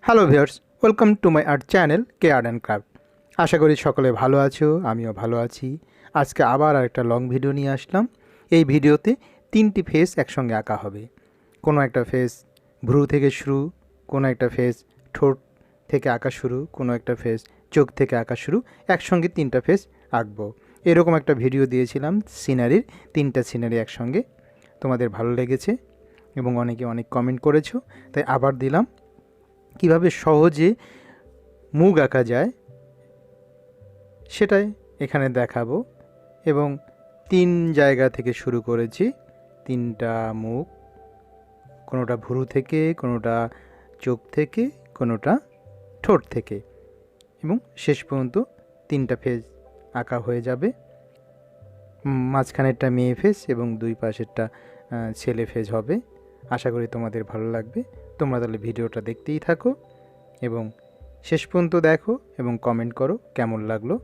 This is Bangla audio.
Hello viewers, welcome to my art channel K art and craft. আশা করি সকলে ভালো আছো, আমিও ভালো আছি। আজকে আবার একটা লং ভিডিও নিয়ে আসলাম। এই ভিডিওতে 3টি ফেস একসঙ্গে আঁকা হবে। কোনো একটা ফেস ভ্রু থেকে শুরু, কোনো একটা ফেস ঠোঁট থেকে আঁকা শুরু, কোনো একটা ফেস চোখ থেকে আঁকা শুরু, একসঙ্গে 3টা ফেস আঁকবো। এরকম একটা ভিডিও দিয়েছিলাম সিনারির, 3টা সিনারি একসঙ্গে। তোমাদের ভালো লেগেছে এবং অনেকে অনেক কমেন্ট করেছো, তাই আবার দিলাম। কিভাবে সহজে মুখ আঁকা যায় সেটাই এখানে দেখাবো। এবং 3 জায়গা থেকে শুরু করেছি, 3টা মুখ, কোনোটা ভুরু থেকে, কোনোটা চোখ থেকে, কোনোটা ঠোঁট থেকে, এবং শেষ পর্যন্ত 3টা ফেস আঁকা হয়ে যাবে। মাঝখানেরটা মেয়ে ফেস এবং দুই পাশেরটা ছেলে ফেস হবে। আশা করি তোমাদের ভালো লাগবে। তোমরা তাহলে ভিডিওটা দেখতেই থাকো এবং শেষ পর্যন্ত দেখো এবং কমেন্ট করো কেমন লাগলো।